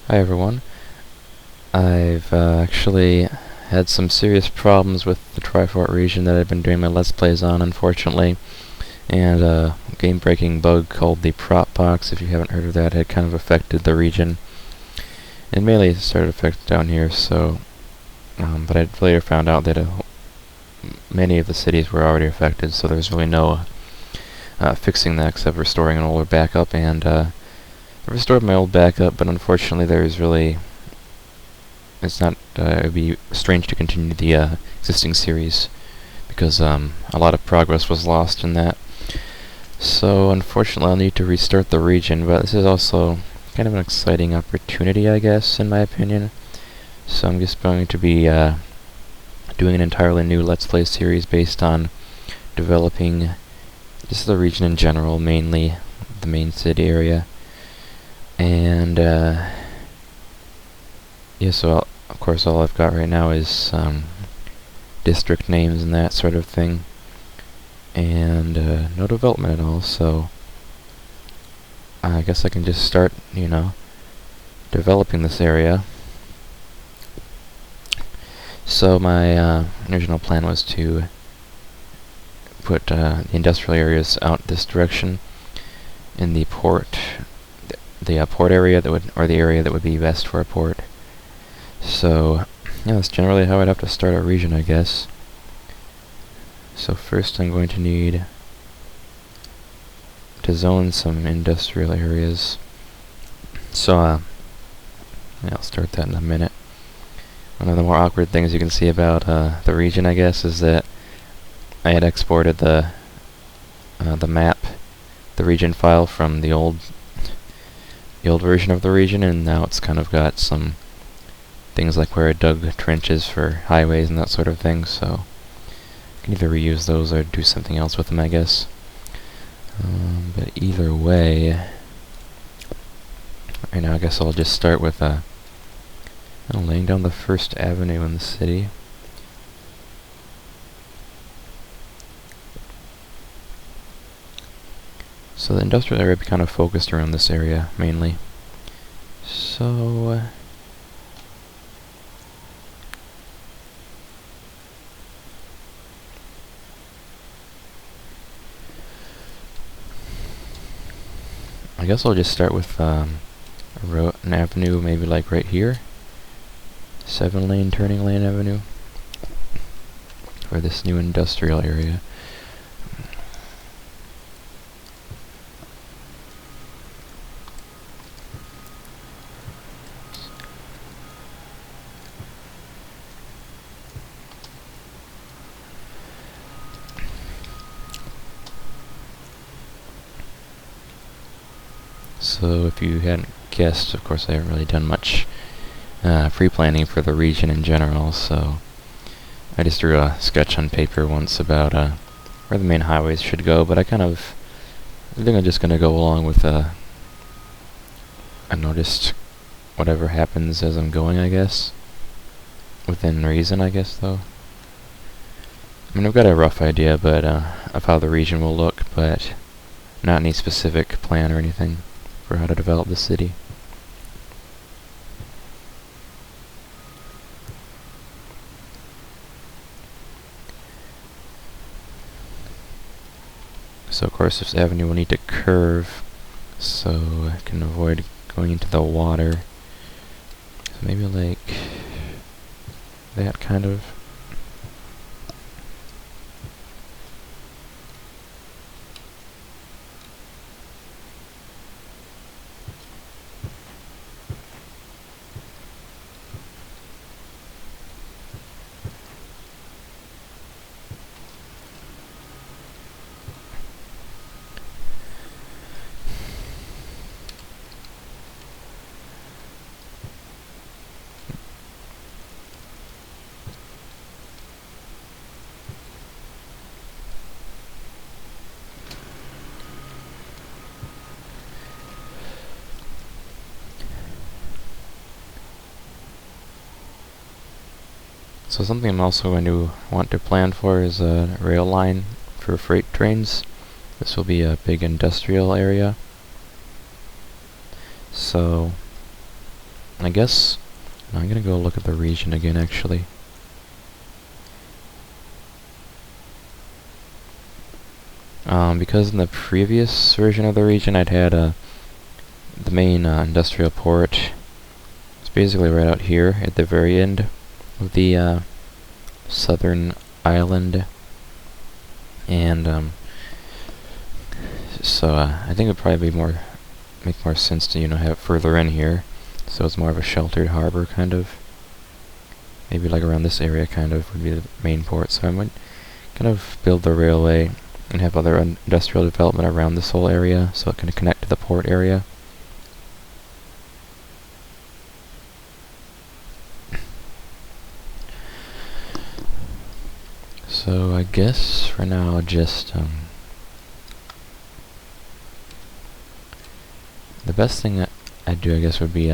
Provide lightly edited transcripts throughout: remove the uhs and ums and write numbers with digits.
Hi everyone. I've actually had some serious problems with the Trifort region that I've been doing my Let's Plays on, unfortunately. And a game-breaking bug called the Prop Pox, if you haven't heard of that, had kind of affected the region. And mainly it started affected down here, so... but I later found out that many of the cities were already affected, so there's really no fixing that except restoring an older backup, and I restored my old backup, but unfortunately there's really... It's not, it would be strange to continue the existing series, because a lot of progress was lost in that. So unfortunately I'll need to restart the region, but this is also kind of an exciting opportunity, I guess, in my opinion. So I'm just going to be doing an entirely new Let's Play series based on developing just the region in general, mainly the main city area. And yeah, so of course all I've got right now is district names and that sort of thing, and no development at all, so I guess I can just start, developing this area. So my original plan was to put the industrial areas out this direction in the port, the port area that would, or the area that would be best for a port. So yeah, that's generally how I'd have to start a region, I guess. So first I'm going to need to zone some industrial areas. So yeah, I'll start that in a minute. One of the more awkward things you can see about the region, I guess, is that I had exported the map, the region file from the old version of the region, and now it's kind of got some things like where I dug trenches for highways and that sort of thing, so I can either reuse those or do something else with them, I guess. But either way, right now I guess I'll just start with laying down the first avenue in the city. So the industrial area will be kind of focused around this area, mainly. So... I guess I'll just start with an avenue, maybe like right here. 7-lane turning lane avenue for this new industrial area. So if you hadn't guessed, of course I haven't really done much pre-planning for the region in general, so I just drew a sketch on paper once about where the main highways should go, but I think I'm just going to go along with I noticed whatever happens as I'm going, I guess. Within reason, I guess, though. I mean, I've got a rough idea of how the region will look, but not any specific plan or anything for how to develop the city. So of course this avenue will need to curve so I can avoid going into the water. So maybe like that kind of. So something I'm also going to want to plan for is a rail line for freight trains. This will be a big industrial area. So I guess I'm gonna go look at the region again, actually. Because in the previous version of the region I'd had the main industrial port. It's basically right out here at the very end of the southern island, and so I think it'd probably be make more sense to have it further in here, so it's more of a sheltered harbor kind of. Maybe like around this area kind of would be the main port. So I might kind of build the railway and have other industrial development around this whole area, so it can connect to the port area. So I guess for now I'll just the best thing I'd do, I guess, would be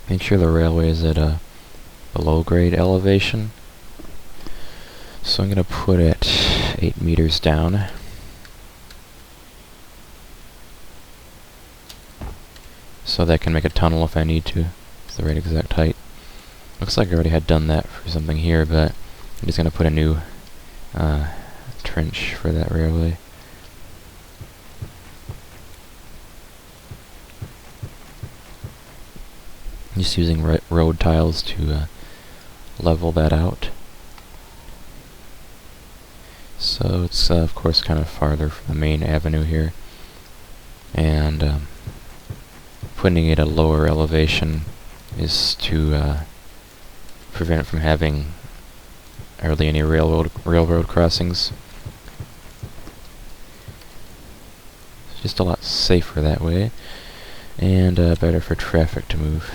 make sure the railway is at a below grade elevation. So I'm gonna put it 8 meters down. So that I can make a tunnel if I need to. It's the right exact height. Looks like I already had done that for something here, but I'm just gonna put a new trench for that railway. Just using road tiles to level that out. So it's of course kind of farther from the main avenue here, and putting it at a lower elevation is to prevent it from having hardly any railroad crossings. It's just a lot safer that way, and better for traffic to move.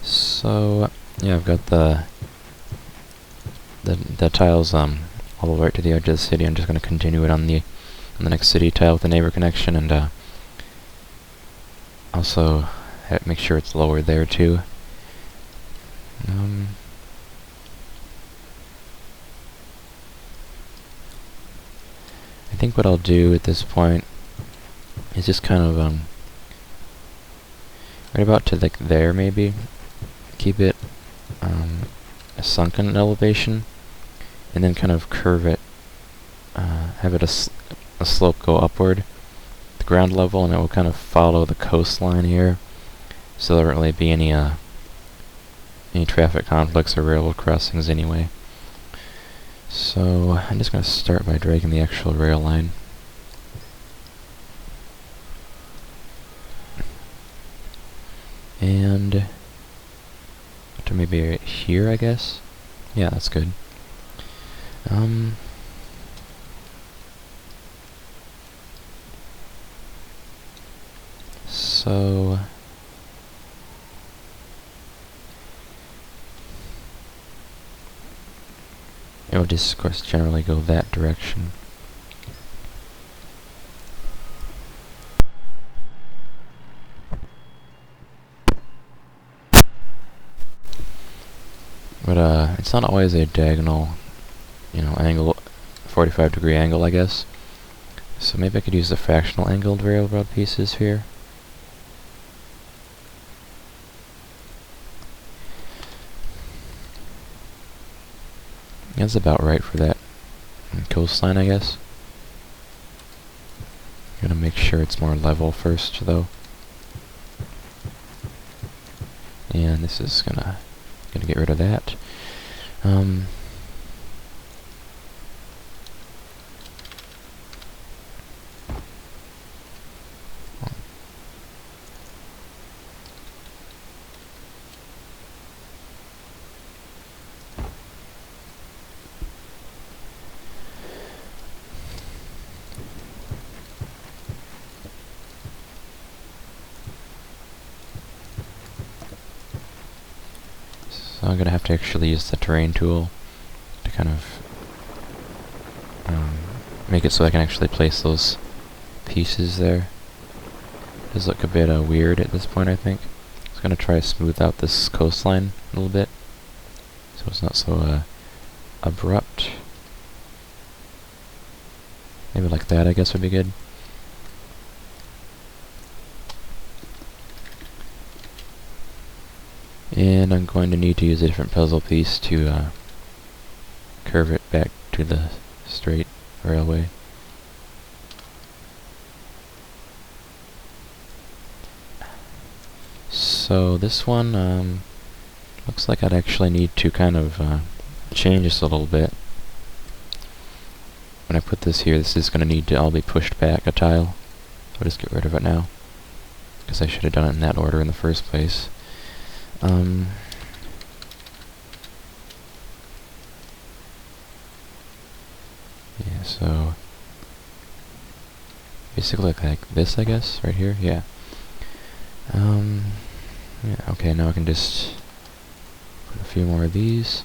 So yeah, I've got the tiles all the way right to the edge of the city. I'm just going to continue it on the next city tile with the neighbor connection, and also make sure it's lower there too. I think what I'll do at this point is just kind of right about to like there maybe. Keep it a sunken elevation, and then kind of curve it, have it a slope go upward, the ground level, and it will kind of follow the coastline here, so there won't really be any traffic conflicts or railroad crossings anyway. So I'm just going to start by dragging the actual rail line. And to maybe right here, I guess. Yeah, that's good. So it will just, of course, generally go that direction. But it's not always a diagonal, angle, 45-degree angle, I guess. So maybe I could use the fractional angled railroad pieces here. That's about right for that coastline, I guess. Gonna make sure it's more level first, though. And this is gonna get rid of that. So I'm gonna have to actually use the terrain tool to kind of make it so I can actually place those pieces there. It does look a bit weird at this point, I think. I'm just gonna try to smooth out this coastline a little bit, so it's not so abrupt. Maybe like that, I guess, would be good. And I'm going to need to use a different puzzle piece to curve it back to the straight railway. So this one looks like I'd actually need to kind of change this a little bit. When I put this here, this is going to need to all be pushed back a tile. I'll just get rid of it now, because I should have done it in that order in the first place. Yeah, so basically like this, I guess, right here. Yeah. Yeah. Okay, now I can just put a few more of these.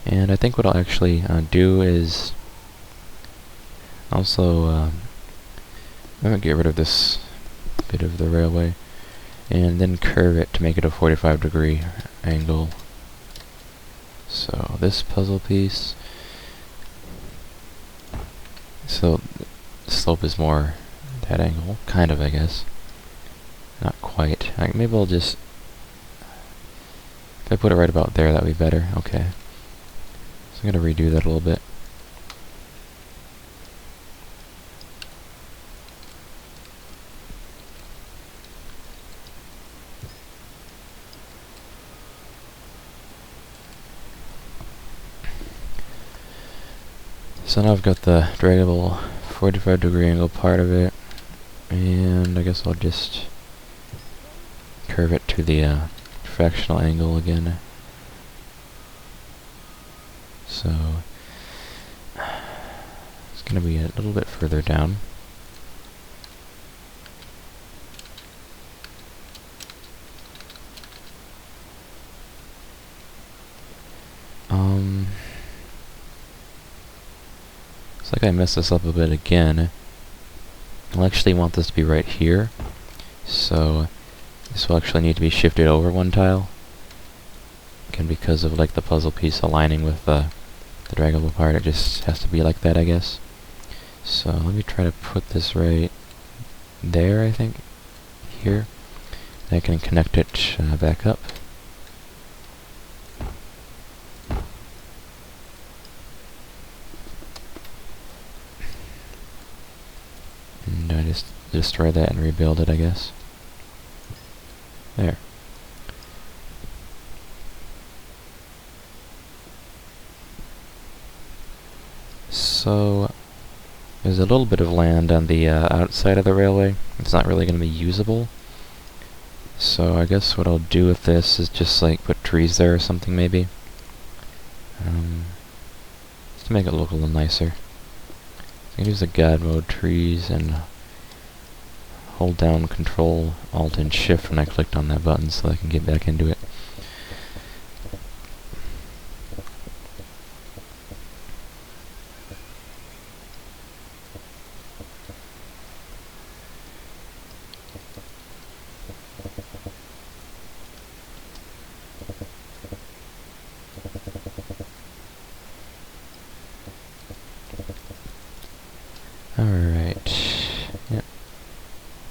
And I think what I'll actually do is also I'm gonna get rid of this bit of the railway and then curve it to make it a 45-degree angle. So this puzzle piece, so the slope is more that angle, kind of, I guess. Not quite. Maybe I'll just, if I put it right about there, that'd be better. Okay. So I'm gonna redo that a little bit. So now I've got the draggable 45-degree angle part of it, and I guess I'll just curve it to the fractional angle again. So it's going to be a little bit further down. Looks like I messed this up a bit again. I'll actually want this to be right here, so this will actually need to be shifted over one tile. Again, because of like the puzzle piece aligning with the draggable part, it just has to be like that, I guess. So let me try to put this right there, I think. Here. And I can connect it back up. And I just destroy that and rebuild it, I guess. There. So there's a little bit of land on the outside of the railway. It's not really going to be usable. So I guess what I'll do with this is just like put trees there or something, maybe. Just to make it look a little nicer. I can use the God mode trees and hold down Control, Alt, and Shift when I clicked on that button so I can get back into it. Alright. Yep.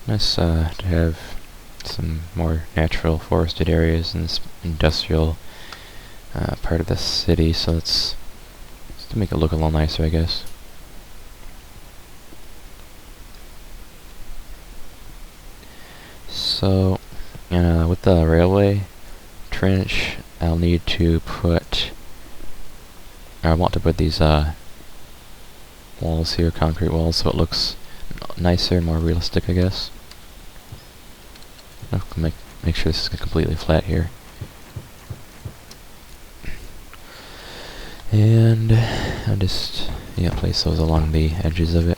Nice to have some more natural forested areas in this industrial part of the city, so it's just to make it look a little nicer, I guess. So, with the railway trench, I'll need to put, or I want to put these walls here, concrete walls, so it looks nicer, more realistic, I guess. I'll make sure this is completely flat here. And I'll just place those along the edges of it.